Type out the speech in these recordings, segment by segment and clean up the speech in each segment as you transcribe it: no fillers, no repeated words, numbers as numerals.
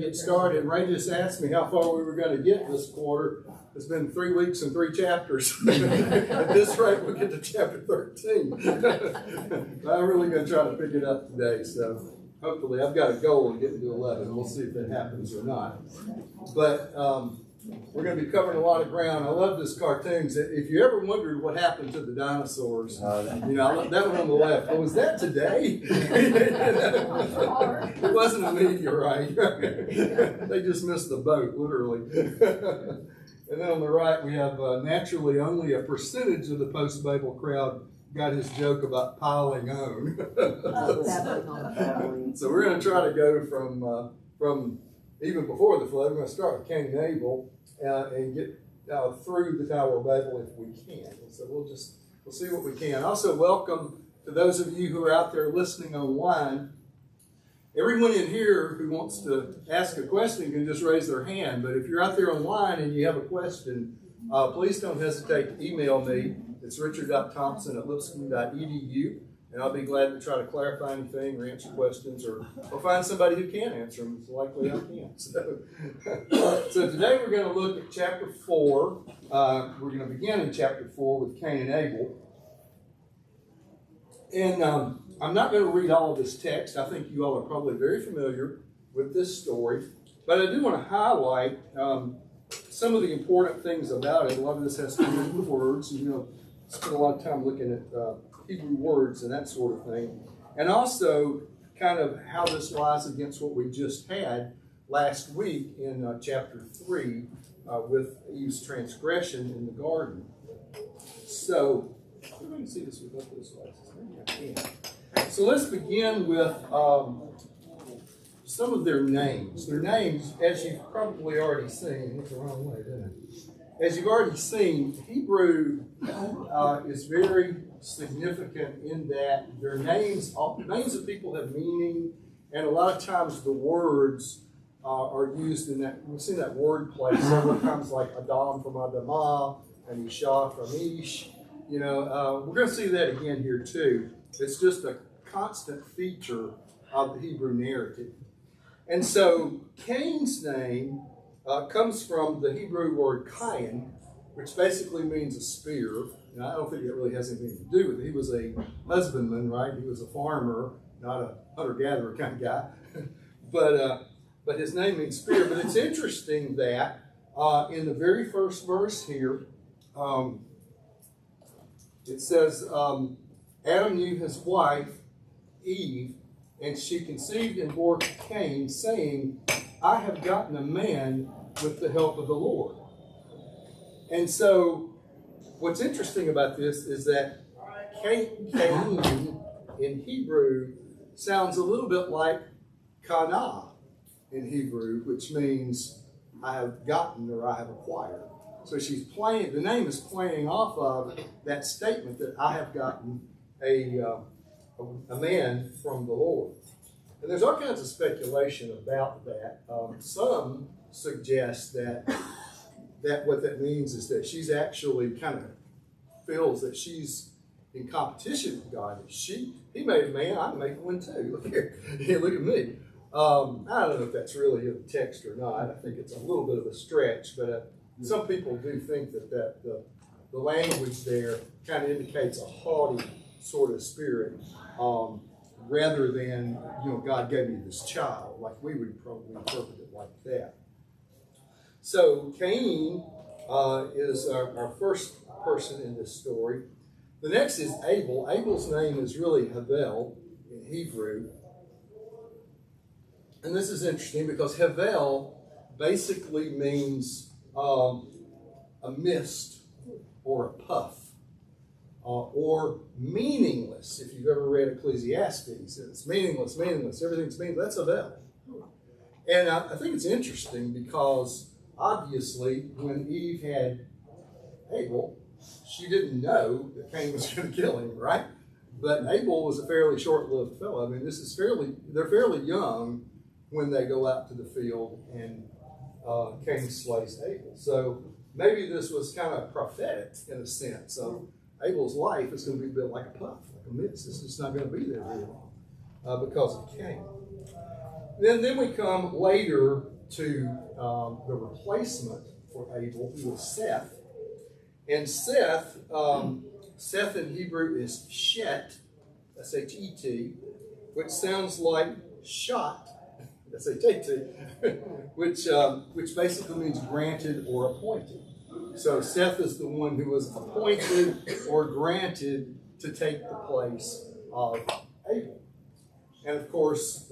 Get started. Ray just asked me how far we were going to get this quarter. It's been 3 weeks and 3 chapters. At this rate, we'll get to chapter 13. I'm really going to try to pick it up today. So hopefully, I've got a goal of getting to 11. We'll see if that happens or not. But we're going to be covering a lot of ground. I love this cartoon. If you ever wondered what happened to the dinosaurs, you know, that one on the left. Oh, was that today? It wasn't a meteorite. They just missed the boat, literally. And then on the right, we have naturally only a percentage of the post-Babel crowd got his joke about piling on. So we're going to try to go from even before the flood. We're going to start with Cain and Abel and get through the Tower of Babel if we can. So we'll see what we can. Also, welcome to those of you who are out there listening online. Everyone in here who wants to ask a question can just raise their hand. But if you're out there online and you have a question, please don't hesitate to email me. It's richard.thompson@lipscomb.edu. And I'll be glad to try to clarify anything or answer questions or find somebody who can answer them. It's likely I can. So today we're going to look at chapter 4. We're going to begin in chapter 4 with Cain and Abel. And I'm not going to read all of this text. I think you all are probably very familiar with this story. But I do want to highlight some of the important things about it. A lot of this has to do with words. You know, spend a lot of time looking at Hebrew words and that sort of thing. And also kind of how this lies against what we just had last week in chapter 3 with Eve's transgression in the garden. So, I'm going to see this with those glasses. Maybe I can. So let's begin with some of their names. Their names, as you've probably already seen, went the wrong way, didn't it? As you've already seen, Hebrew is very significant in that their names of people have meaning, and a lot of times the words are used in that. We've seen that word play several times, like Adam from Adamah and Isha from Ish. You know, we're going to see that again here too. It's just a constant feature of the Hebrew narrative. And so Cain's name comes from the Hebrew word Cain, which basically means a spear. Now, I don't think it really has anything to do with it. He was a husbandman, right? He was a farmer, not a hunter-gatherer kind of guy. But his name means spear. But it's interesting that in the very first verse here, it says, Adam knew his wife, Eve, and she conceived and bore Cain, saying, I have gotten a man with the help of the Lord. And so, what's interesting about this is that Cain in Hebrew sounds a little bit like Kana in Hebrew, which means I have gotten or I have acquired. So she's playing, the name is playing off of that statement that I have gotten a man from the Lord. And there's all kinds of speculation about that. Some suggest that what that means is that she's actually kind of feels that she's in competition with God. He made a man, I can make one too. Look here, look at me. I don't know if that's really in the text or not. I think it's a little bit of a stretch, but some people do think that the language there kind of indicates a haughty sort of spirit, rather than, you know, God gave me this child, like we would probably interpret it like that. So Cain is our first person in this story. The next is Abel. Abel's name is really Havel in Hebrew. And this is interesting because Havel basically means a mist or a puff. Or meaningless, if you've ever read Ecclesiastes. It's meaningless, everything's meaningless. That's Abel. And I think it's interesting because obviously when Eve had Abel, she didn't know that Cain was going to kill him, right? But Abel was a fairly short-lived fellow. I mean, they're fairly young when they go out to the field and Cain slays Abel. So maybe this was kind of prophetic in a sense. So Abel's life is going to be built like a puff, like a mist. It's just not going to be there very long because of Cain. Then we come later to the replacement for Abel, who was Seth. And Seth in Hebrew is Shet, S-H-E-T, which sounds like shot, S-H-A-T, which basically means granted or appointed. So Seth is the one who was appointed or granted to take the place of Abel. And of course,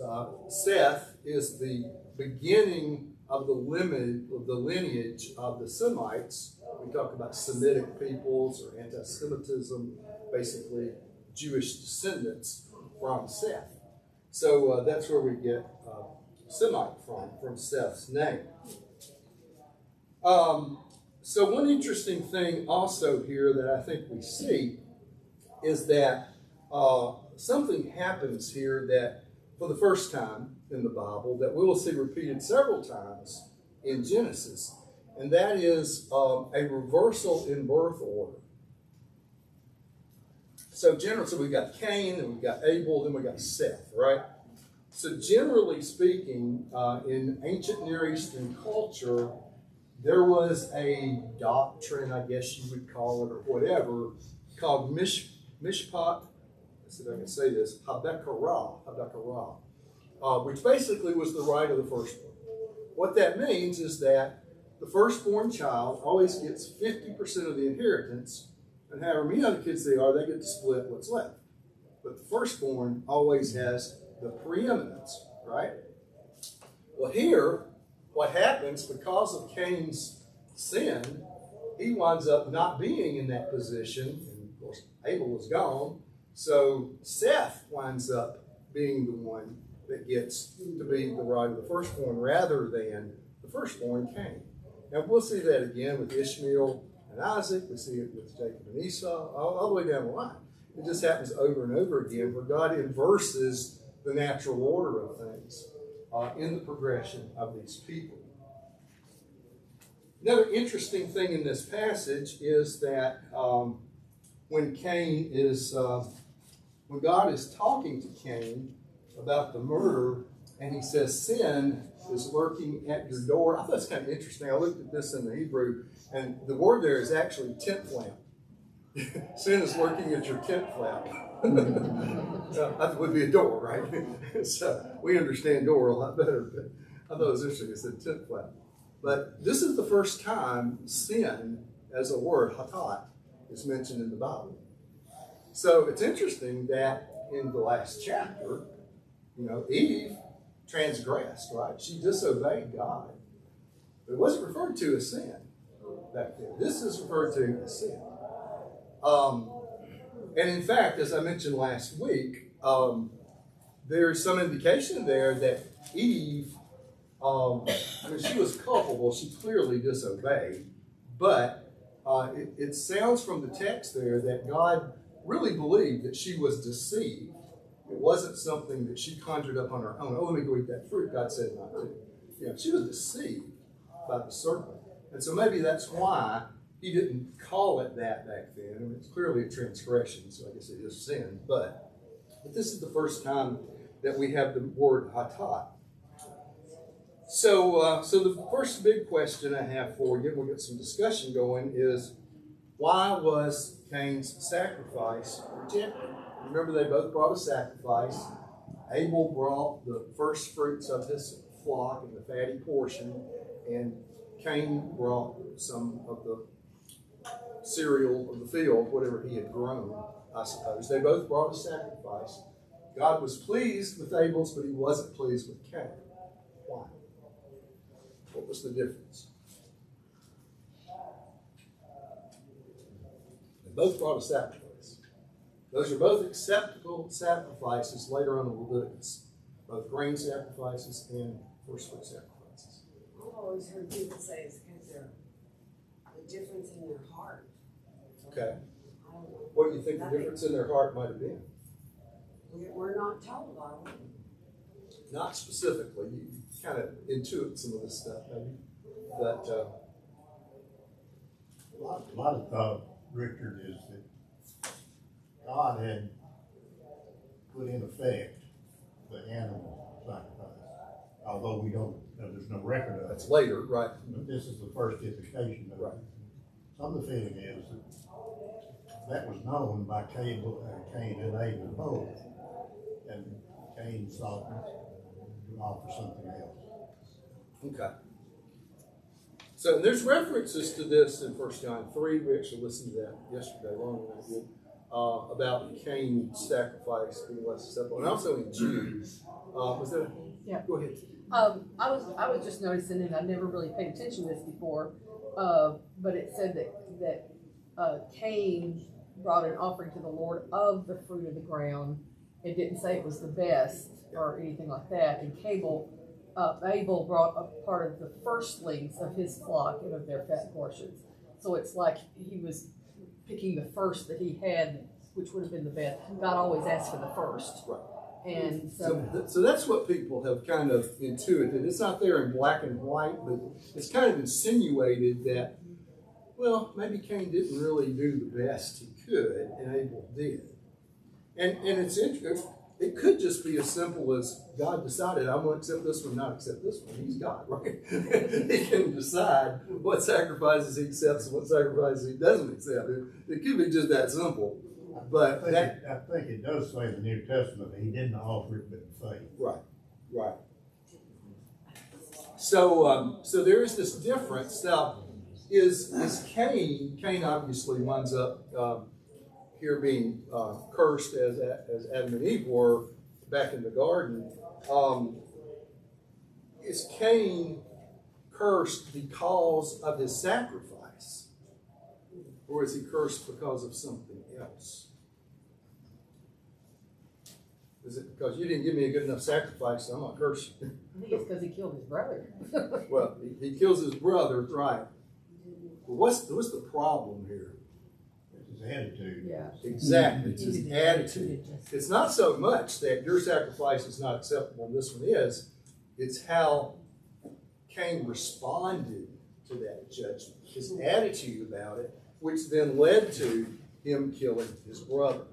Seth is the beginning of the lineage of the Semites. We talk about Semitic peoples or anti-Semitism, basically Jewish descendants from Seth. So that's where we get Semite from Seth's name. So one interesting thing also here that I think we see is that something happens here that for the first time in the Bible that we will see repeated several times in Genesis, and that is a reversal in birth order. So we've got Cain, and we've got Abel, then we've got Seth, right? So generally speaking, in ancient Near Eastern culture, there was a doctrine, I guess you would call it, or whatever, called mishpat, let's see if I can say this, habekara, which basically was the right of the firstborn. What that means is that the firstborn child always gets 50% of the inheritance, and however many other kids they are, they get to split what's left. But the firstborn always has the preeminence, right? Well, here, what happens because of Cain's sin, he winds up not being in that position, and of course, Abel is gone, so Seth winds up being the one that gets to be the right of the firstborn rather than the firstborn Cain. Now, we'll see that again with Ishmael and Isaac. We see it with Jacob and Esau, all the way down the line. It just happens over and over again where God inverses the natural order of things in the progression of these people. Another interesting thing in this passage is that when God is talking to Cain about the murder, and he says, sin is lurking at your door. I thought it's kind of interesting. I looked at this in the Hebrew, and the word there is actually tent flap. Sin is lurking at your tent flap. That would be a door, right? So we understand door a lot better, but I thought it was interesting. It said tent flap. But this is the first time sin as a word, hatat, is mentioned in the Bible. So it's interesting that in the last chapter, Eve transgressed, right? She disobeyed God. But it wasn't referred to as sin back then. This is referred to as sin. And in fact, as I mentioned last week, there's some indication there that Eve, she was culpable. She clearly disobeyed. But it sounds from the text there that God really believed that she was deceived. It wasn't something that she conjured up on her own. Oh, let me go eat that fruit. God said not to. She was deceived by the serpent. And so maybe that's why he didn't call it that back then. I mean, it's clearly a transgression, so I guess it is sin. But this is the first time that we have the word hatat. So the first big question I have for you, we'll get some discussion going, is why was Cain's sacrifice rejected? Remember, they both brought a sacrifice. Abel brought the first fruits of his flock and the fatty portion, and Cain brought some of the cereal of the field, whatever he had grown, I suppose. They both brought a sacrifice. God was pleased with Abel's, but he wasn't pleased with Cain. Why? What was the difference? They both brought a sacrifice. Those are both acceptable sacrifices later on in Leviticus, both grain sacrifices and first fruit sacrifices. I've always heard people say it's because they're the difference in their heart. Okay. What do you think the difference in their heart might have been? We're not told, are we? Not specifically. You kind of intuit some of this stuff, maybe. But a lot of thought, Richard, is that God had put in effect the animal sacrifice. although we don't, there's no record of That's it. later, right? But this is the first indication of it. Right. Some of the feeling is that was known by Cain and Abel both, and Cain sought to offer something else. Okay. So there's references to this in 1 John 3. We actually listened to that yesterday, long than I did, about Cain's sacrifice being less acceptable, and also in Jude. Was there? Yeah. Go ahead. I was just noticing, and I never really paid attention to this before, but it said that Cain brought an offering to the Lord of the fruit of the ground. It didn't say it was the best or anything like that. And Abel brought a part of the firstlings of his flock and of their fat portions. So it's like he was picking the first that he had, which would have been the best. God always asks for the first. Right. And So that's what people have kind of intuited. It's not there in black and white, but it's kind of insinuated that, well, maybe Cain didn't really do the best he could, and Abel did. And it's interesting. It could just be as simple as God decided, I'm going to accept this one, not accept this one. He's God, right? He can decide what sacrifices he accepts and what sacrifices he doesn't accept. It could be just that simple. But I think it does say in the New Testament that he didn't offer it but in faith. Right. So there is this difference. Now, is Cain obviously winds up here being cursed as Adam and Eve were back in the garden. Is Cain cursed because of his sacrifice? Or is he cursed because of something else? Is it because you didn't give me a good enough sacrifice, so I'm going to curse you? I think it's because he killed his brother. Well, he kills his brother, right. But what's the problem here? It's his attitude. Yeah. Exactly, it's his attitude. It's not so much that your sacrifice is not acceptable and this one is, it's how Cain responded to that judgment, his attitude about it, which then led to him killing his brother.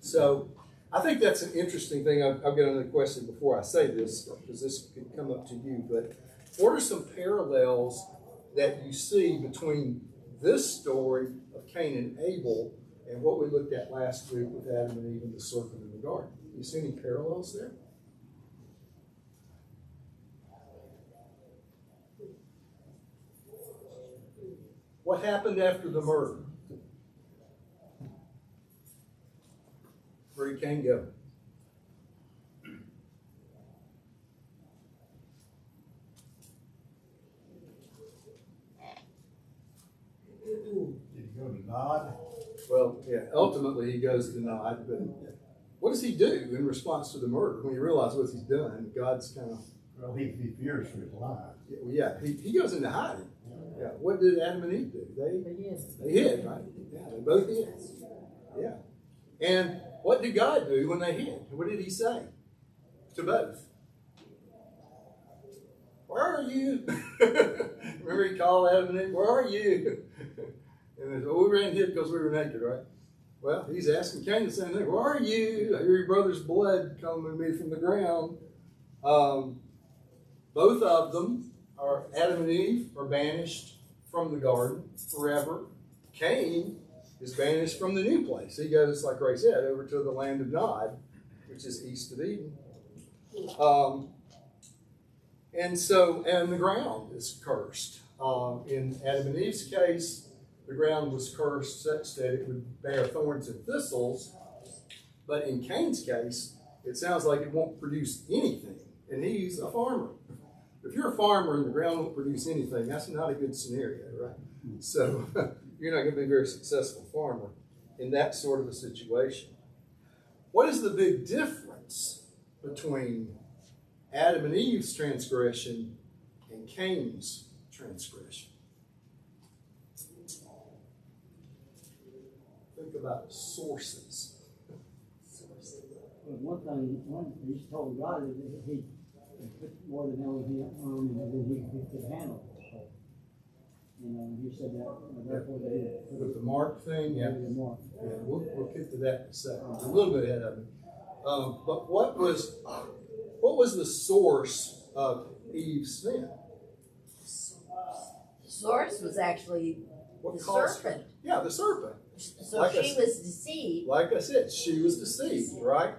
So I think that's an interesting thing. I've got another question before I say this, because this could come up to you, but what are some parallels that you see between this story of Cain and Abel and what we looked at last week with Adam and Eve and the serpent in the garden? You see any parallels there? What happened after the murder? Where did Cain go? Did he go to Nod? Well, yeah, ultimately he goes to Nod, but what does he do in response to the murder when he realizes what he's done? God's kind of... Well, he fears for his life. Yeah, he goes into hiding. Yeah, what did Adam and Eve do? They hid, right? Yeah, they both hid. Yeah. And what did God do when they hid? What did he say to both? Where are you? Remember he called Adam and Eve, where are you? And they said, oh, we ran and hid because we were naked, right? Well, he's asking Cain the same thing. Where are you? I hear your brother's blood coming to me from the ground. Both of them, Adam and Eve, are banished from the garden forever. Cain is banished from the new place. He goes, like Ray said, over to the land of Nod, which is east of Eden. And the ground is cursed. In Adam and Eve's case, the ground was cursed such that it would bear thorns and thistles. But in Cain's case, it sounds like it won't produce anything. And he's a farmer. If you're a farmer and the ground won't produce anything, that's not a good scenario, right? So you're not going to be a very successful farmer in that sort of a situation. What is the big difference between Adam and Eve's transgression and Cain's transgression? Think about sources. Well, one thing, he told God that he put more than anything on him than he could handle. So, he said that, therefore they With the mark thing, yeah. the mark. Yeah, we'll get to that in a second. We're a little bit ahead of it. But what was the source of Eve's sin? The source was actually What the caused serpent. Yeah, the serpent. So Like I she said- was deceived, Like I said, she was deceived, right?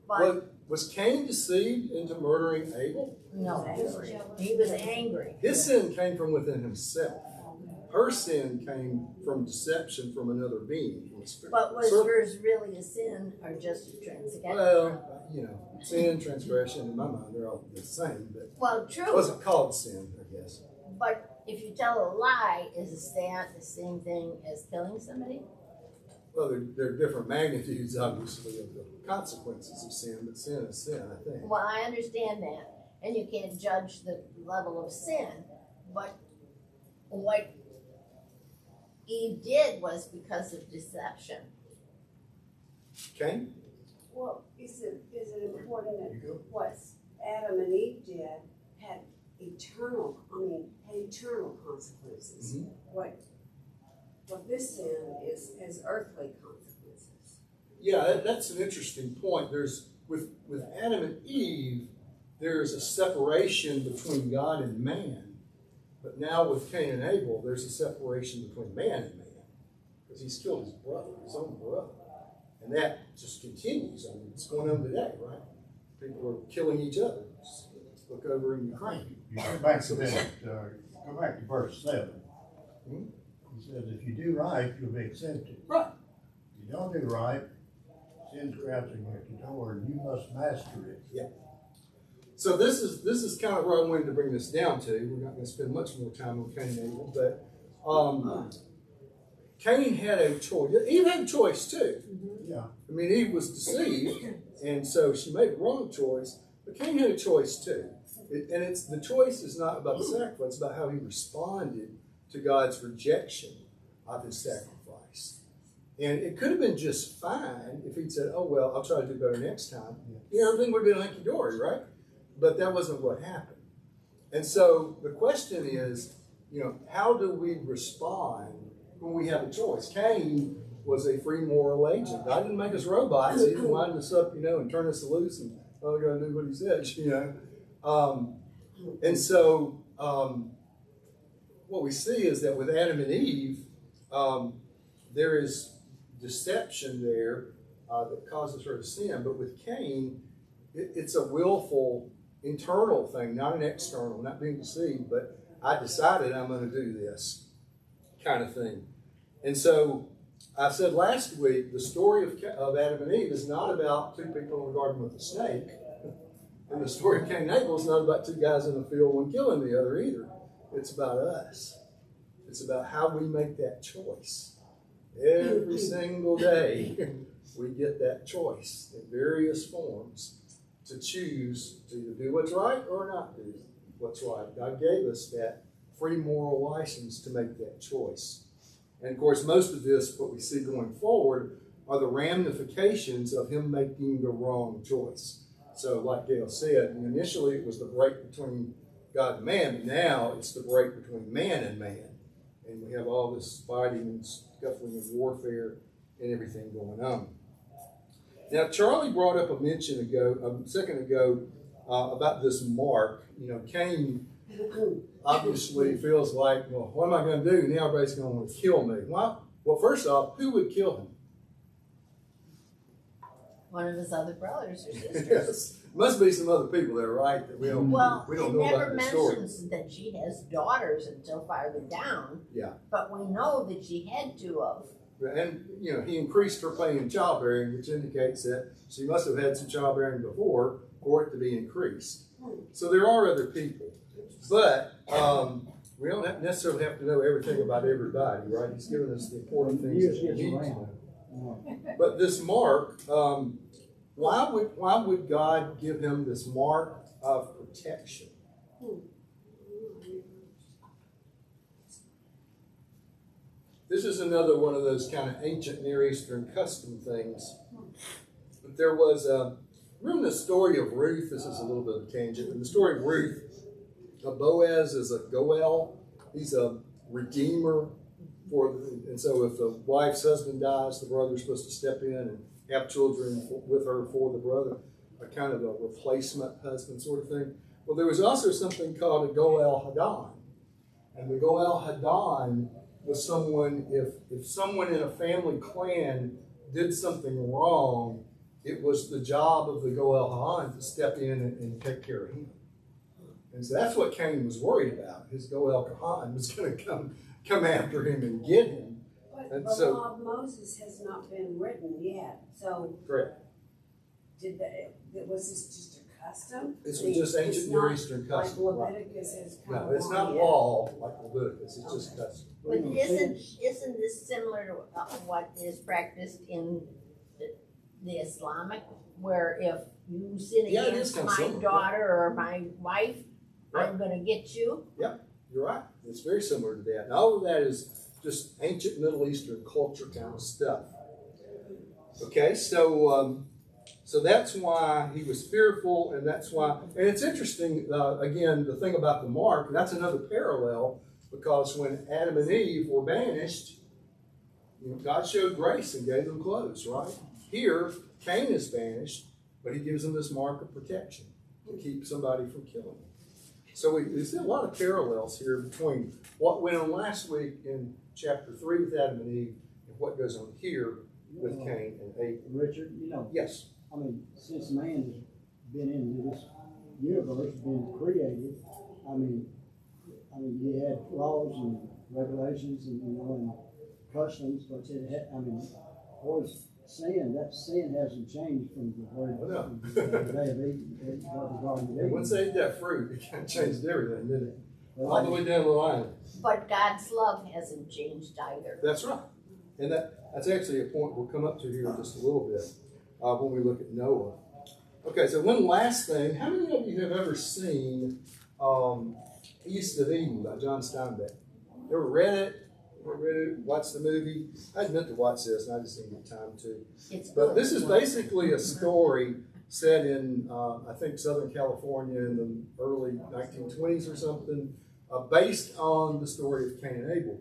but Was Cain deceived into murdering Abel? no, he was angry. His sin came from within himself. Her sin came from deception from another being. From a spirit. But was Serpent- hers really a sin or just a transgression? Well, sin, transgression, in my mind, they're all the same, but Well, it true, wasn't called sin, I guess. but if you tell a lie, is that the same thing as killing somebody? Well, there are different magnitudes, obviously, of the consequences of sin, but sin is sin, I think. Well, I understand that, and you can't judge the level of sin, but what Eve did was because of deception. Cain? Well, is it important You that go. what Adam and Eve did had eternal consequences? Mhm. What this sin has earthly consequences. Yeah, that's an interesting point. There's with Adam and Eve, there's a separation between God and man. But now with Cain and Abel, there's a separation between man and man. Because he's killed his brother, his own brother. And that just continues. I mean, it's going on today, right? People are killing each other. Just look over in Ukraine. You go back to that, go back to verse 7. Hmm? He says, if you do right, you'll be accepted. Right. If you don't do right, sin's crouching at the door, and you must master it. Yeah. So this is kind of where I wanted to bring this down to. We're not going to spend much more time on Cain and Abel, but Cain had a choice. Eve had a choice too. Yeah. I mean, Eve was deceived, and so she made the wrong choice. But Cain had a choice too, the choice is not about the sacrifice; it's about how he responded to God's rejection of his sacrifice. And it could have been just fine if he'd said, "Oh well, I'll try to do better next time." Everything would have been hunky dory, right? But that wasn't what happened. And so the question is, how do we respond when we have a choice? Cain was a free moral agent. God didn't make us robots. He didn't wind us up, and turn us loose and we got to do what he says, And so what we see is that with Adam and Eve, there is deception there that causes her to sin. But with Cain, it's a willful internal thing, not an external, not being deceived, but I decided I'm going to do this kind of thing. And so I said last week, the story of Adam and Eve is not about two people in the garden with a snake. And the story of Cain and Abel is not about two guys in the field, one killing the other either. It's about us. It's about how we make that choice. Every single day, we get that choice in various forms to choose to either do what's right or not do what's right. God gave us that free moral license to make that choice. And of course, most of this, what we see going forward, are the ramifications of him making the wrong choice. So like Gail said, initially it was the break between God and man, but now it's the break between man and man. And we have all this fighting and scuffling and warfare and everything going on. Now, Charlie brought up a second ago, about this mark. Cain obviously feels like, well, what am I going to do? Now everybody's going to want to kill me. Well, first off, who would kill him? One of his other brothers or sisters. Yes. Must be some other people there, right? That we don't Well, know it never about the story. mentions that she has daughters until farther down. Yeah. But we know that she had two of. And, he increased her pain in childbearing, which indicates that she must have had some childbearing before for it to be increased. So there are other people. But we don't necessarily have to know everything about everybody, right? He's given us the important things that we need to know. But this mark, why would God give him this mark of protection? This is another one of those kind of ancient Near Eastern custom things. But there was, remember the story of Ruth? This is a little bit of a tangent. In the story of Ruth, Boaz is a Goel. He's a redeemer. And so if the wife's husband dies, the brother's supposed to step in and have children with her for the brother, a kind of a replacement husband sort of thing. Well, there was also something called a Goel Hadon. And the Goel Hadon was someone, if someone in a family clan did something wrong, it was the job of the Goel Hadon to step in and take care of him. And so that's what Cain was worried about. His Goel Hadon was going to come after him and get him. But And the so- law of Moses has not been written yet, so Correct. was this just a custom? This was just It's ancient Near not Eastern custom. Like Right. Leviticus has come No, it's not along yet. law like Leviticus. It's just custom. But isn't this similar to what is practiced in the Islamic, where if you sin Yeah, it is against kinda my similar, daughter or my wife, Right. I'm gonna get you? You're right. It's very similar to that. And all of that is just ancient Middle Eastern culture kind of stuff. Okay, so that's why he was fearful, and that's why. And it's interesting, again, the thing about the mark. That's another parallel, because when Adam and Eve were banished, God showed grace and gave them clothes. Right here, Cain is banished, but He gives them this mark of protection to keep somebody from killing him. So we see a lot of parallels here between what went on last week in chapter 3 with Adam and Eve and what goes on here with Cain and Abel. Richard, Yes. I mean, since man has been into this universe, been created, I mean, you had laws and regulations and customs, but always sin. That sin hasn't changed from the word Oh, no. from the day of Eden, the Garden of And once Eden. they ate that fruit, it kind of changed everything, didn't it? All the way down the line. But God's love hasn't changed either. That's right. And that's actually a point we'll come up to here in just a little bit when we look at Noah. Okay, so one last thing. How many of you have ever seen East of Eden by John Steinbeck? You ever read it? Watched the movie? I had meant to watch this, and I just didn't get time to. It's But good. this is basically a story set in, I think, Southern California in the early 1920s or something, based on the story of Cain and Abel.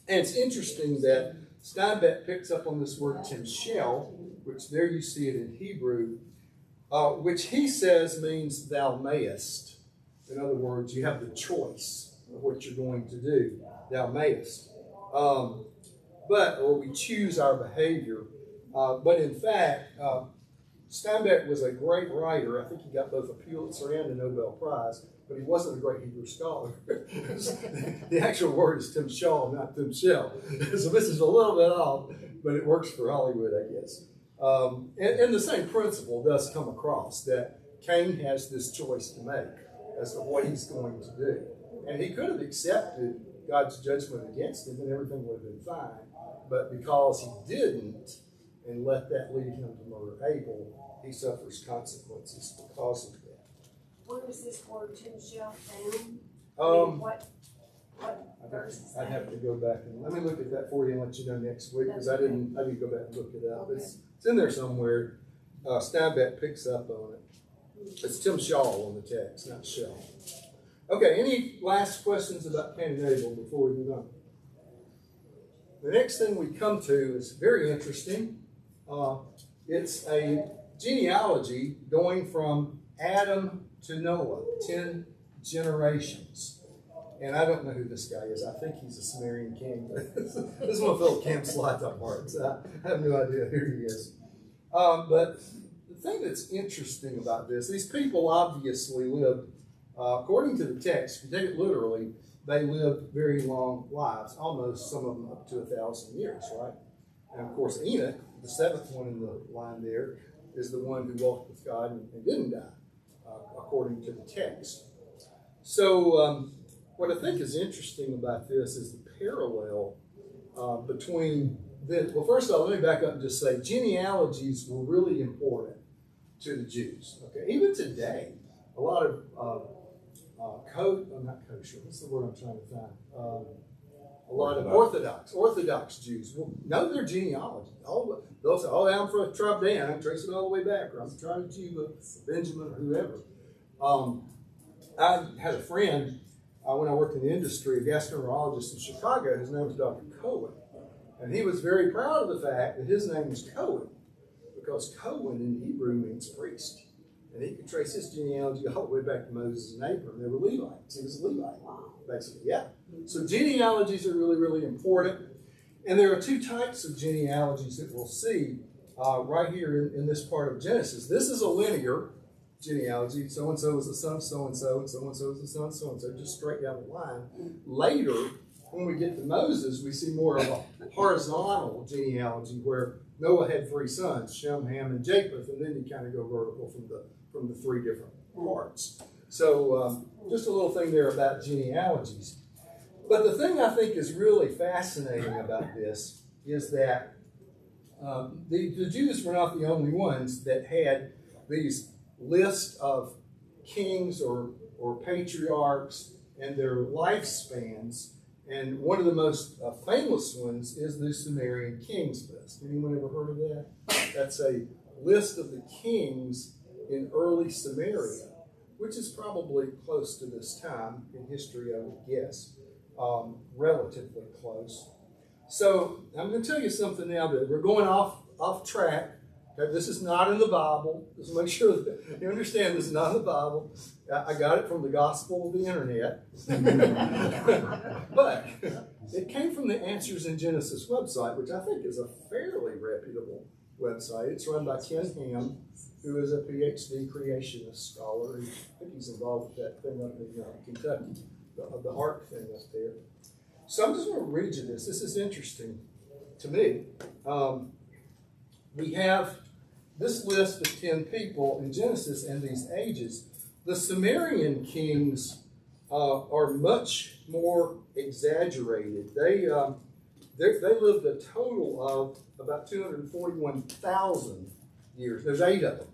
And it's interesting that Steinbeck picks up on this word timshel, which there you see it in Hebrew, which he says means thou mayest. In other words, you have the choice of what you're going to do. Thou mayest. Or we choose our behavior. But in fact, Steinbeck was a great writer. I think he got both a Pulitzer and a Nobel Prize, but he wasn't a great Hebrew scholar. The actual word is timshel, not timshel. So this is a little bit off, but it works for Hollywood, I guess. And the same principle does come across, that Cain has this choice to make as to what he's going to do. And he could have accepted God's judgment against him and everything would have been fine. But because he didn't and let that lead him to murder Abel, he suffers consequences because of that. Where is this word timshel found? What verse is I'd that? have to go back and let me look at that for you and let you know next week, because I didn't go back and look it up. It's in there somewhere. Steinbeck picks up on it. It's timshel on the text, not shell. Okay, any last questions about Cain and Abel before we move on? The next thing we come to is very interesting. It's a genealogy going from Adam to Noah, 10 generations. And I don't know who this guy is. I think he's a Sumerian king. This is one of Philip Camp's slides apart. So I have no idea who he is. But the thing that's interesting about this, these people obviously lived, according to the text, if you take it literally, they lived very long lives, almost some of them up to 1,000 years, right? And of course, Enoch, the seventh one in the line there, is the one who walked with God and didn't die, according to the text. So what I think is interesting about this is the parallel between this. Well, first of all, let me back up and just say genealogies were really important to the Jews. Okay, even today, a lot of not kosher. What's the word I'm trying to find? A lot of Orthodox Jews will know their genealogy. They'll say, "Oh, I'm from the tribe of Dan. I can trace it all the way back," or "I'm from the tribe of Judah, Benjamin, or whoever." I had a friend when I worked in the industry, a gastroenterologist in Chicago. His name was Dr. Cohen, and he was very proud of the fact that his name was Cohen, because Cohen in Hebrew means priest. And he could trace his genealogy all the way back to Moses and Abraham. They were Levites. He was a Levite, basically. Yeah. So genealogies are really, really important. And there are two types of genealogies that we'll see right here in this part of Genesis. This is a linear genealogy. So-and-so is the son of so-and-so, and so-and-so is the son of so-and-so, just straight down the line. Later, when we get to Moses, we see more of a horizontal genealogy where Noah had 3 sons, Shem, Ham, and Japheth, and then you kind of go vertical from the 3 different parts. So just a little thing there about genealogies. But the thing I think is really fascinating about this is that the Jews were not the only ones that had these lists of kings or patriarchs and their lifespans. And one of the most famous ones is the Sumerian kings list. Anyone ever heard of that? That's a list of the kings in early Samaria, which is probably close to this time in history, I would guess. Relatively close. So I'm going to tell you something now that we're going off track. Okay, this is not in the Bible. Just make sure that you understand this is not in the Bible. I got it from the gospel of the internet. But it came from the Answers in Genesis website, which I think is a fairly reputable website. It's run by Ken Ham, who is a PhD creationist scholar. I think he's involved with that thing up in Kentucky, the Ark thing up there. So I'm just going to read you this. This is interesting to me. We have this list of 10 people in Genesis and these ages. The Sumerian kings are much more exaggerated. They lived a total of about 241,000 years. There's 8 of them.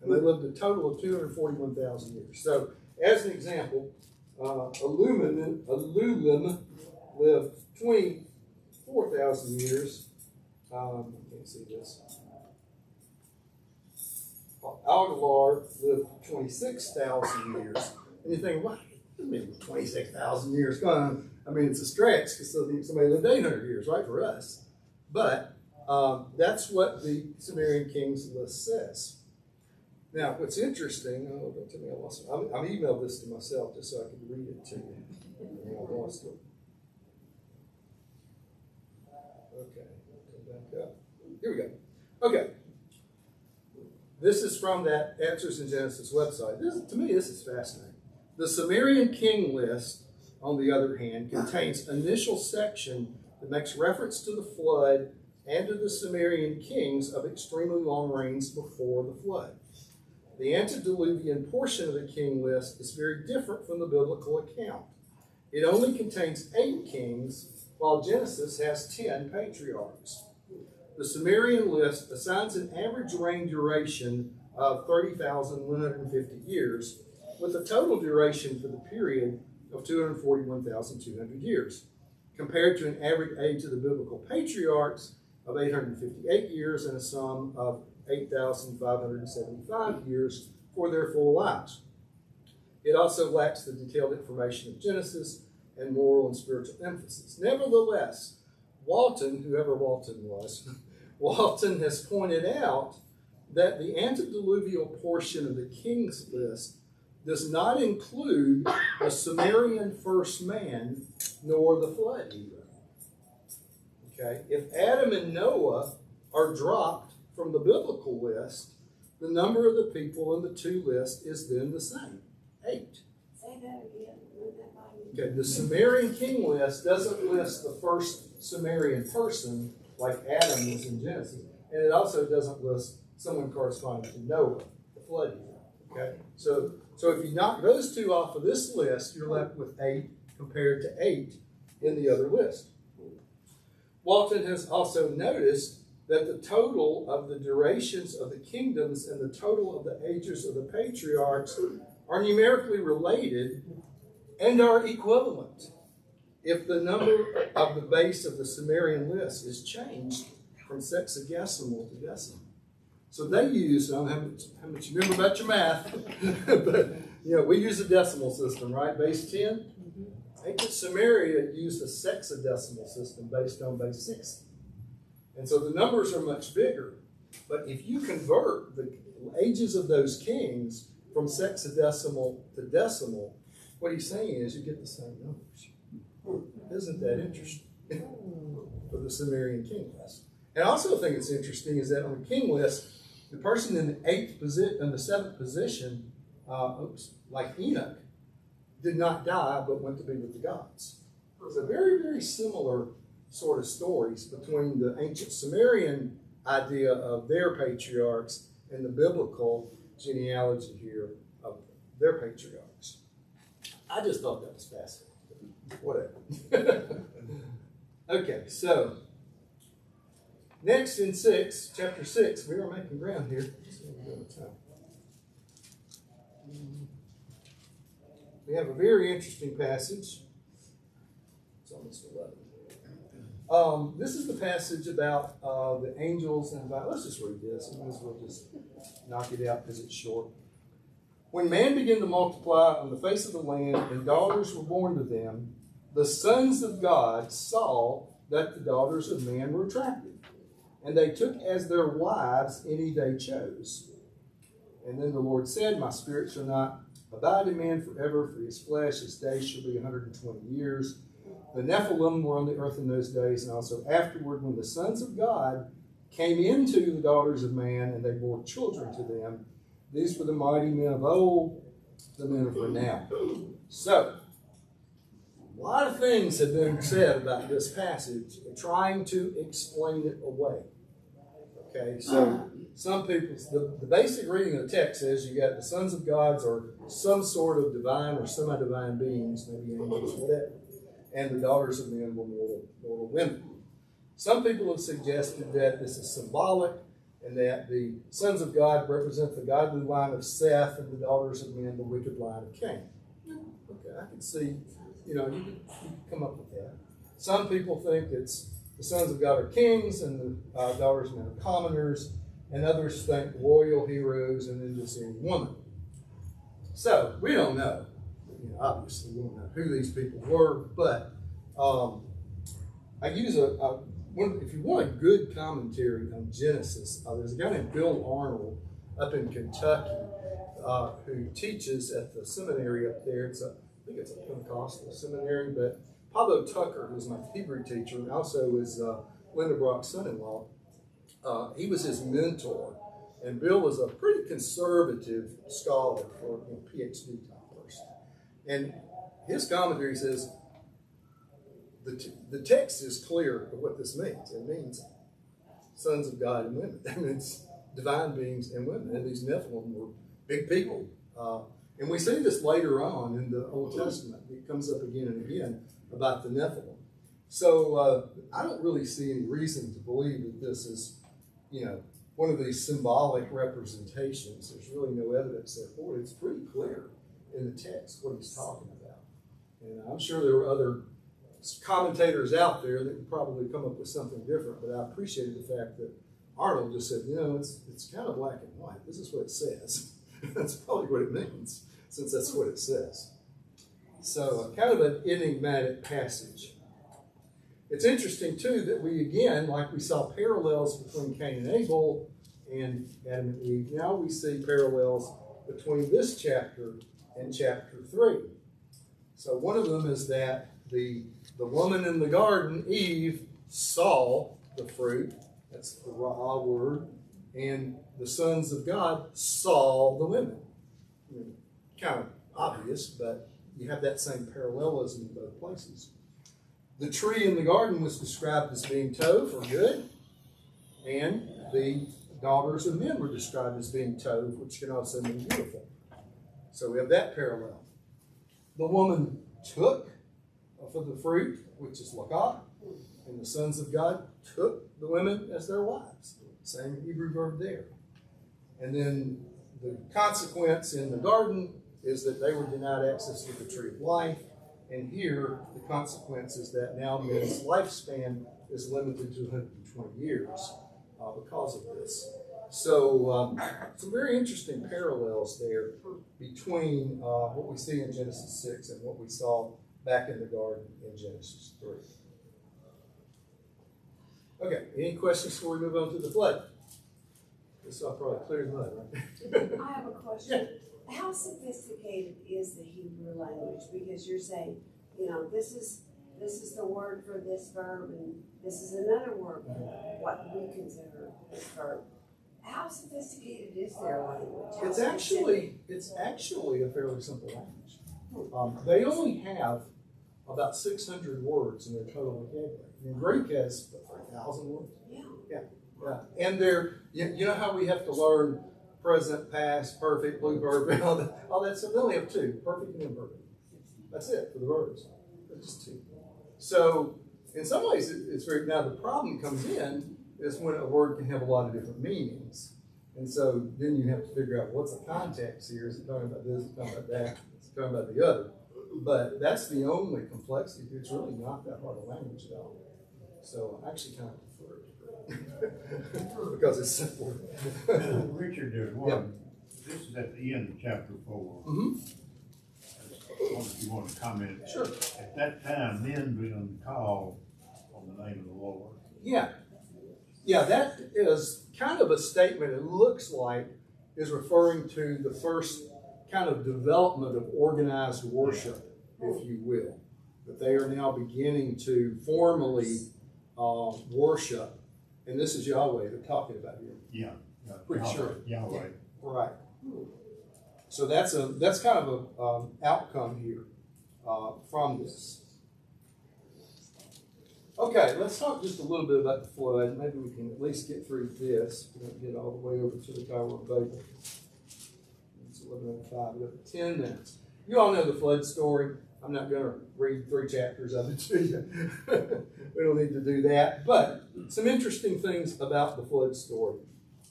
And they lived a total of 241,000 years. So, as an example, Alulim lived 24,000 years. I can't see this. Algalar lived 26,000 years. And you think, what? I mean, 26,000 years. I mean, it's a stretch because somebody lived 800 years, right, for us. But that's what the Sumerian Kings list says. Now, what's interesting, don't tell me I lost it. I emailed this to myself just so I could read it to you. And I lost it. Okay, come back up. Here we go. Okay. This is from that Answers in Genesis website. To me, this is fascinating. The Sumerian king list, on the other hand, contains an initial section that makes reference to the flood and to the Sumerian kings of extremely long reigns before the flood. The antediluvian portion of the king list is very different from the biblical account. It only contains 8 kings, while Genesis has 10 patriarchs. The Sumerian list assigns an average reign duration of 30,150 years, with a total duration for the period of 241,200 years, compared to an average age of the biblical patriarchs of 858 years and a sum of 8,575 years for their full lives. It also lacks the detailed information of Genesis and moral and spiritual emphasis. Nevertheless, Walton, whoever Walton was, Walton has pointed out that the antediluvial portion of the King's list does not include the Sumerian first man nor the flood either. Okay? If Adam and Noah are dropped from the biblical list, the number of the people in the 2 lists is then the same, 8. Say that again. Okay, the Sumerian king list doesn't list the first Sumerian person like Adam is in Genesis, and it also doesn't list someone corresponding to Noah, the flood year. Okay, so if you knock those 2 off of this list, you're left with 8 compared to 8 in the other list. Walton has also noticed that the total of the durations of the kingdoms and the total of the ages of the patriarchs are numerically related and are equivalent if the number of the base of the Sumerian list is changed from sexagesimal to decimal. So they use, I don't know how much you remember about your math, but we use a decimal system, right? Base 10. Ancient Sumeria used a sexadecimal system based on base 60. And so the numbers are much bigger. But if you convert the ages of those kings from sexagesimal to decimal, what he's saying is you get the same numbers. Isn't that interesting? For the Sumerian king list. And I also think it's interesting is that on the king list, the person in the seventh position, like Enoch, did not die but went to be with the gods. So very, very similar sort of stories between the ancient Sumerian idea of their patriarchs and the biblical genealogy here of their patriarchs. I just thought that was fascinating. Whatever. Okay, so next in chapter 6, we are making ground here. We have a very interesting passage. It's almost 11. This is the passage about the angels and let's just read this, and we'll just knock it out because it's short. When man began to multiply on the face of the land and daughters were born to them, the sons of God saw that the daughters of man were attractive, and they took as their wives any they chose. And then the Lord said, my spirit shall not abide in man forever, for his flesh, his days shall be 120 years. The Nephilim were on the earth in those days, and also afterward, when the sons of God came into the daughters of man, and they bore children to them. These were the mighty men of old, the men of renown. So, a lot of things have been said about this passage, trying to explain it away. Okay, so some people, the basic reading of the text says you got the sons of gods or some sort of divine or semi-divine beings, maybe angels, whatever, and the daughters of men were mortal women. Some people have suggested that this is symbolic and that the sons of God represent the godly line of Seth and the daughters of men, the wicked line of Cain. Okay, I can see, you can come up with that. Some people think it's the sons of God are kings and the daughters of men are commoners, and others think royal heroes and then just any woman. So, we don't know. Obviously, we don't know who these people were, but I use if you want a good commentary on Genesis, there's a guy named Bill Arnold up in Kentucky who teaches at the seminary up there. I think it's a Pentecostal seminary, but Pablo Tucker, who's my Hebrew teacher, and also is Linda Brock's son-in-law, he was his mentor. And Bill was a pretty conservative scholar for a PhD type person. And his commentary says, the text is clear of what this means. It means sons of God and women. It means divine beings and women. And these Nephilim were big people. And we see this later on in the Old Testament. It comes up again and again about the Nephilim. So I don't really see any reason to believe that this is, one of these symbolic representations. There's really no evidence there for it. It's pretty clear in the text what he's talking about. And I'm sure there were other commentators out there that could probably come up with something different, but I appreciated the fact that Arnold just said, it's kind of black and white. This is what it says. That's probably what it means, since that's what it says. So kind of an enigmatic passage. It's interesting, too, that we, again, like we saw parallels between Cain and Abel and Adam and Eve, now we see parallels between this chapter and chapter 3. So one of them is that the woman in the garden, Eve, saw the fruit. That's the Ra word. And the sons of God saw the women. Kind of obvious, but you have that same parallelism in both places. The tree in the garden was described as being tov, or good, and the daughters of men were described as being tov, which can also mean beautiful. So we have that parallel. The woman took of the fruit, which is lakah, and the sons of God took the women as their wives. Same Hebrew verb there. And then the consequence in the garden is that they were denied access to the tree of life. And here, the consequence is that now men's lifespan is limited to 120 years because of this. So, some very interesting parallels there between what we see in Genesis 6 and what we saw back in the garden in Genesis 3. Okay, any questions before we move on to the flood? This I probably cleared the mud, right? I have a question. How sophisticated is the Hebrew language? Because you're saying, you know, this is the word for this verb, and this is another word for what we consider this verb. How sophisticated is their language? How It's actually a fairly simple language. They only have about 600 words in their total vocabulary. And Greek has 3,000 words. Yeah. Yeah. And you know how we have to learn present, past, perfect, blue verb, all that stuff? They only have two, perfect and imperfect. That's it for the verbs. It's just two. So in some ways it's very, now the problem comes in is when a word can have a lot of different meanings. And so then you have to figure out what's the context here. Is it talking about this? Is it talking about that? Is it talking about the other? But that's the only complexity. It's really not that hard a language at all. So I actually kind of prefer it because it's simple. Richard, there's one, this is at the end of chapter 4. Mm-hmm. If you want to comment. Sure. At that time, men began to call on the name of the Lord. Yeah. Yeah, that is kind of a statement, it looks like, is referring to the first kind of development of organized worship, if you will. That they are now beginning to formally worship. And this is Yahweh they're talking about here. Yeah. Pretty sure. Yahweh. Right. So that's kind of a outcome here from this. Okay, let's talk just a little bit about the flood. Maybe we can at least get through this. We don't get all the way over to the Tower of Babel. It's 11:05. We've got 10 minutes. You all know the flood story. I'm not going to read 3 chapters of it to you. We don't need to do that. But some interesting things about the flood story.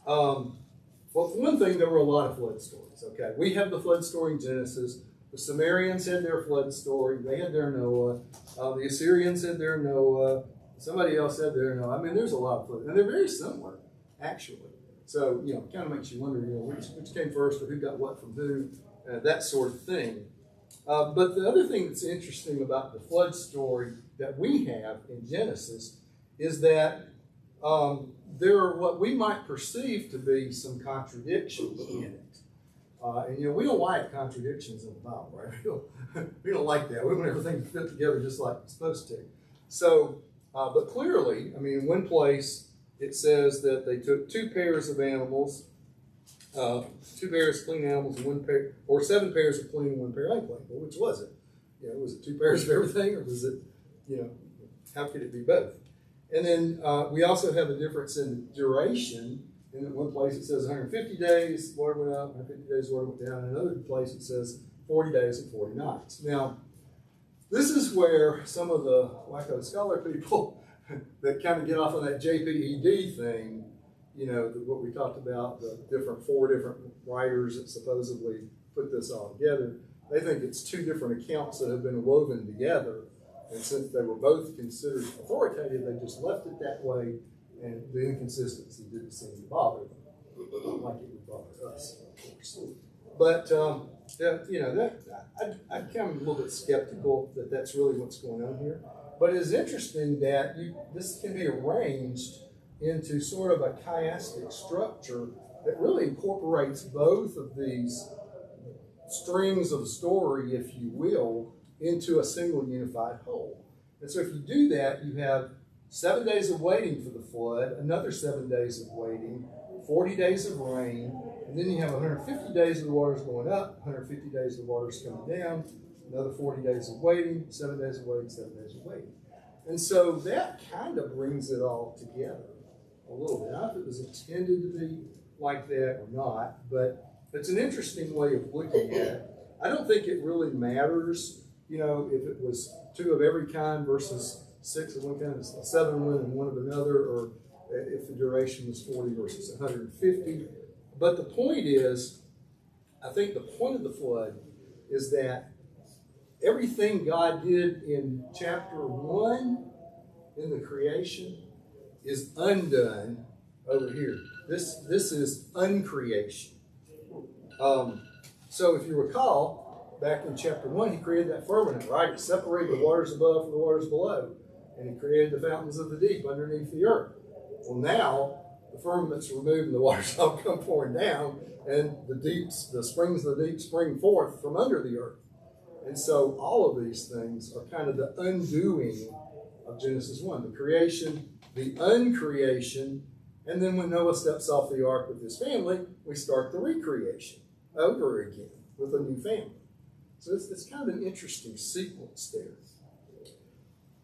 Well, for one thing, there were a lot of flood stories. Okay, we have the flood story in Genesis. The Sumerians had their flood story. They had their Noah. The Assyrians had their Noah. Somebody else had their Noah. I mean, there's a lot of flood, and they're very similar, actually. So, you know, it kind of makes you wonder, you know, which came first, or who got what from who, that sort of thing. But the other thing that's interesting about the flood story that we have in Genesis is that there are what we might perceive to be some contradictions in it. And, you know, we don't like contradictions in the Bible, right? We don't like that. We want everything to fit together just like it's supposed to. So, but clearly, I mean, in one place, it says that they took 2 pairs of animals, 2 pairs of clean animals, and 1 pair, or 7 pairs of clean and 1 pair of unclean. Well, which was it? You know, was it 2 pairs of everything, or was it, you know, how could it be both? And then we also have a difference in duration. In one place it says 150 days, water went up, 150 days, water went down. In another place it says 40 days and 40 nights. Now, this is where some of the wacko scholar people that kind of get off on that JPED thing, you know, what we talked about, the 4 different writers that supposedly put this all together, they think it's 2 different accounts that have been woven together. And since they were both considered authoritative, they just left it that way, and the inconsistency didn't seem to bother them, like it would bother us, of course. But, you know, I'm kind of a little bit skeptical that that's really what's going on here. But it's interesting that this can be arranged into sort of a chiastic structure that really incorporates both of these strings of story, if you will, into a single unified whole. And so if you do that, you have 7 days of waiting for the flood, another 7 days of waiting, 40 days of rain, and then you have 150 days of the waters going up, 150 days of the waters coming down, another 40 days of waiting, 7 days of waiting, 7 days of waiting. And so that kind of brings it all together a little bit. I don't know if it was intended to be like that or not, but it's an interesting way of looking at it. I don't think it really matters, you know, if it was 2 of every kind versus 6 of one kind, 7 of one and 1 of another, or if the duration was 40 versus 150. But the point is, I think the point of the flood is that everything God did in chapter 1 in the creation is undone over here. This is uncreation. So if you recall, back in chapter 1, he created that firmament, right? He separated the waters above from the waters below. And he created the fountains of the deep underneath the earth. Well, now, the firmament's removed and the waters all come pouring down, and the springs of the deep spring forth from under the earth. And so all of these things are kind of the undoing of Genesis 1, the creation, the uncreation, and then when Noah steps off the ark with his family, we start the recreation over again with a new family. So it's kind of an interesting sequence there.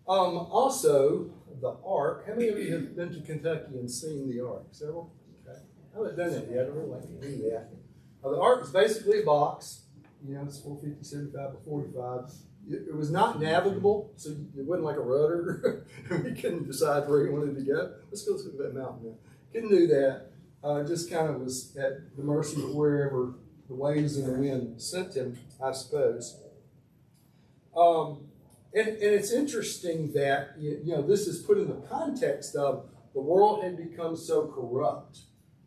Also, the ark. How many of you have been to Kentucky and seen the ark? Several? Okay. I haven't done that yet. I don't really like to do that. The ark is basically a box. It's 450, 75 by 45. It was not navigable, so it wasn't like a rudder. We couldn't decide where he wanted to go. Let's go to that mountain now. Couldn't do that. Just kind of was at the mercy of wherever the waves and the wind sent him, I suppose. And it's interesting that this is put in the context of the world had become so corrupt.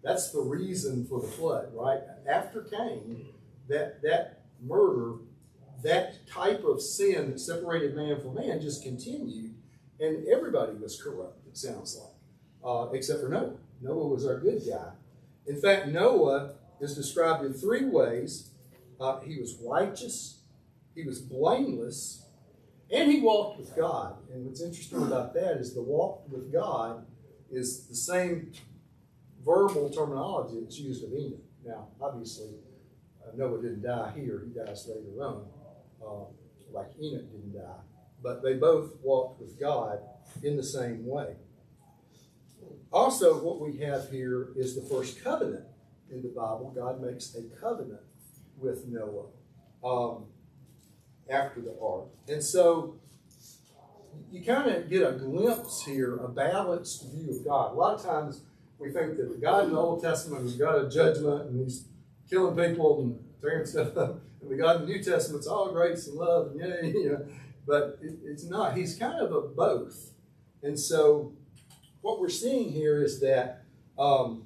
That's the reason for the flood, right? After Cain, that murder, that type of sin that separated man from man just continued, and everybody was corrupt, it sounds like, except for Noah. Noah was our good guy. In fact, Noah is described in three ways. He was righteous, he was blameless, and he walked with God. And what's interesting about that is the walk with God is the same verbal terminology that's used of Enoch. Now, obviously, Noah didn't die here. He dies later on, like Enoch didn't die. But they both walked with God in the same way. Also, what we have here is the first covenant in the Bible. God makes a covenant with Noah after the ark. And so you kind of get a glimpse here, a balanced view of God. A lot of times we think that the God in the Old Testament is God of judgment and he's killing people and tearing stuff up. And the God in the New Testament's all grace and love and yay, But it's not. He's kind of a both. And so what we're seeing here is that the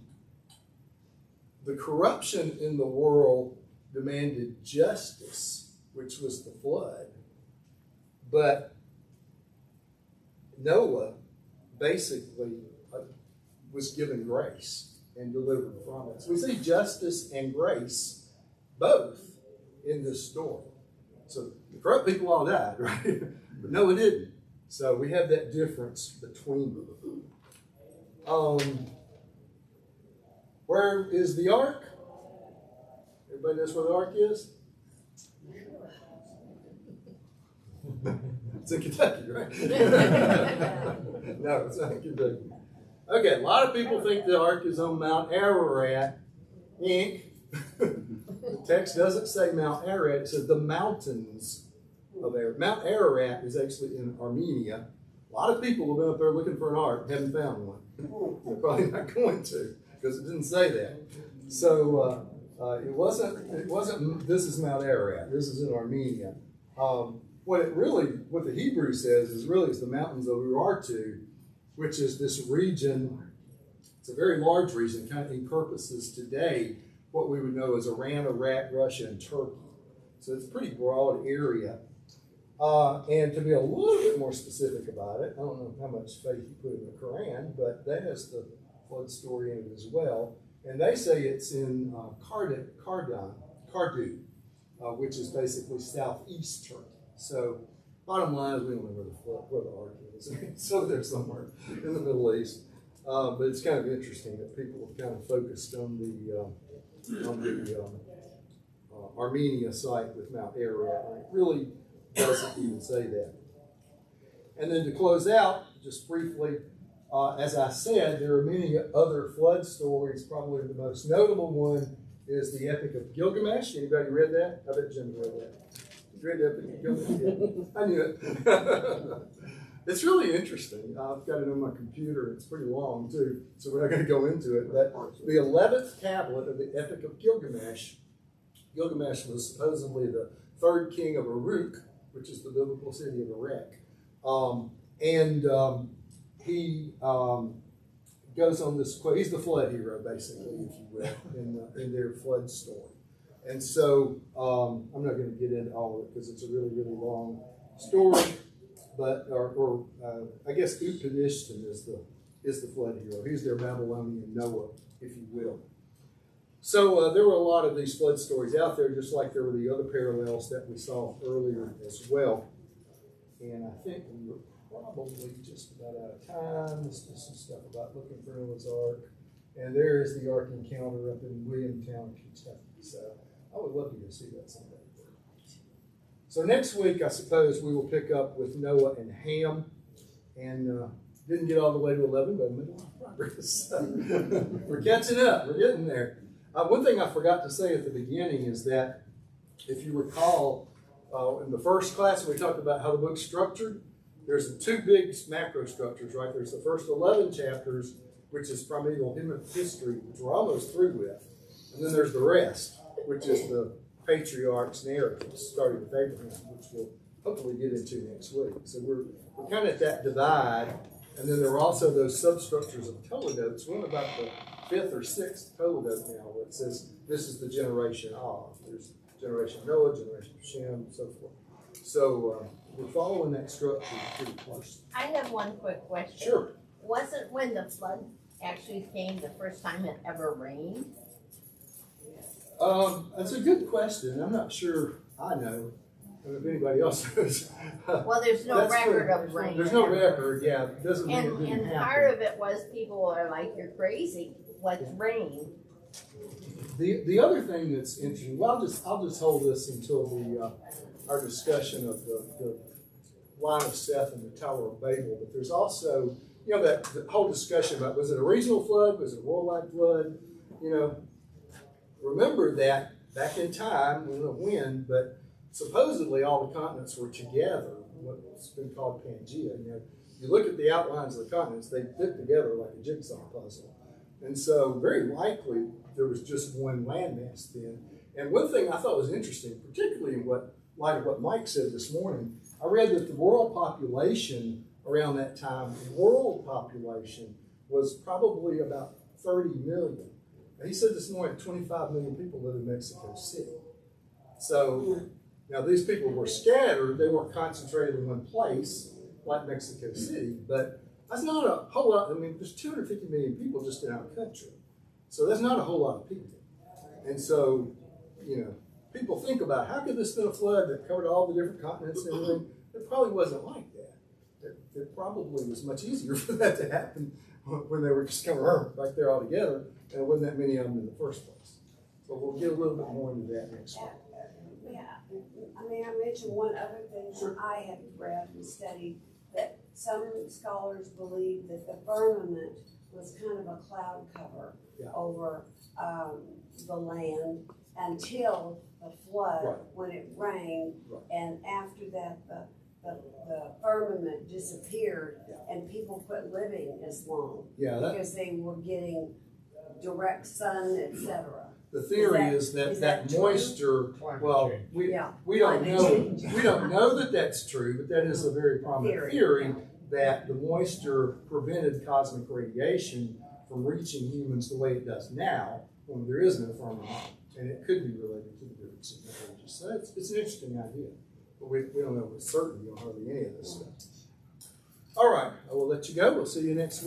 corruption in the world demanded justice, which was the flood. But Noah basically was given grace and delivered from it. So we see justice and grace both in this story. So the corrupt people all died, right? But Noah didn't. So we have that difference between them. Where is the ark? Everybody knows where the ark is? It's in Kentucky, right? No, it's not in Kentucky. Okay, a lot of people think the ark is on Mount Ararat, Inc. The text doesn't say Mount Ararat, it says the mountains of Ararat. Mount Ararat is actually in Armenia. A lot of people have been up there looking for an ark and haven't found one. They're probably not going to, because it didn't say that. So it wasn't, this is Mount Ararat, this is in Armenia. What the Hebrew says is really it's the mountains of Urartu, which is this region. It's a very large region, kind of encompasses today what we would know as Iran, Iraq, Russia, and Turkey. So it's a pretty broad area. And to be a little bit more specific about it, I don't know how much faith you put in the Quran, but that has the flood story in it as well. And they say it's in Kardu, which is basically southeast Turkey. So bottom line is we don't know where the ark is. It's over there somewhere in the Middle East. But it's kind of interesting that people have kind of focused on the Armenia site with Mount Ararat. And it really doesn't even say that. And then to close out, just briefly, as I said, there are many other flood stories. Probably the most notable one is the Epic of Gilgamesh. Anybody read that? I bet Jim read that. You read the Epic of Gilgamesh? Yeah. I knew it. It's really interesting. I've got it on my computer. It's pretty long, too, so we're not going to go into it. But the 11th tablet of the Epic of Gilgamesh, Gilgamesh was supposedly the third king of Uruk, which is the biblical city of Iraq. He goes on this quote. He's the flood hero, basically, if you will, in their flood story. And so I'm not going to get into all of it because it's a really, really long story. But I guess Upanishad is is the flood hero. He's their Babylonian Noah, if you will. So there were a lot of these flood stories out there, just like there were the other parallels that we saw earlier as well. And I think we were probably just about out of time. Let's do some stuff about looking for Noah's Ark. And there is the Ark encounter up in Williamtown, Kentucky. So I would love you to see that someday. So next week, I suppose we will pick up with Noah and Ham. And didn't get all the way to 11, but I'm making a lot of progress. We're catching up. We're getting there. One thing I forgot to say at the beginning is that, if you recall, in the first class we talked about how the book's structured. There's two big macro structures, right? There's the first 11 chapters, which is primeval history, which we're almost through with. And then there's the rest, which is the patriarch's narrative, starting with Abraham, which we'll hopefully get into next week. So we're kind of at that divide. And then there are also those substructures of Toledotes. We're on about the 5th or 6th Toledot now, where it says this is the generation of. There's generation of Noah, generation of Shem, and so forth. So we're following that structure pretty closely. I have one quick question. Sure. Wasn't when the flood actually came the first time it ever rained? That's a good question. I'm not sure I know. I don't know if anybody else knows. Well, there's no record of rain. There's no record, yeah. It doesn't mean it didn't And happen. part of it was people are like, you're crazy. What's rain? The other thing that's interesting, well, I'll just hold this until our discussion of the line of Seth and the Tower of Babel. But there's also, that the whole discussion about, was it a regional flood? Was it a worldwide flood? Remember that back in time, we don't know when, but supposedly all the continents were together, what's been called Pangea. You look at the outlines of the continents, they fit together like a jigsaw puzzle. And so very likely there was just one landmass then. And one thing I thought was interesting, particularly in light of what Mike said this morning, I read that the world population around that time, the world population was probably about 30 million. Now, he said this morning 25 million people live in Mexico City. So now these people were scattered, they weren't concentrated in one place like Mexico City, but that's not a whole lot. I mean, there's 250 million people just in our country. So that's not a whole lot of people. And so, people think about how could this have been a flood that covered all the different continents and everything? It probably wasn't like that. It probably was much easier for that to happen when they were just kind of right there all together, and there wasn't that many of them in the first place. So we'll get a little bit more into that next week. Yeah, I mean, I mentioned one other thing that I had read and studied, that some scholars believe that the firmament was kind of a cloud cover over the land until the flood, when it rained, and after that the firmament disappeared, and people quit living as long because they were getting direct sun, etc. The theory is that moisture. Well, we don't know that that's true, but that is a very prominent theory that the moisture prevented cosmic radiation from reaching humans the way it does now, when there is no firmament, and it could be related to the difference in ages. So it's an interesting idea, but we don't know with certainty on hardly any of this stuff. All right, I will let you go. We'll see you next week.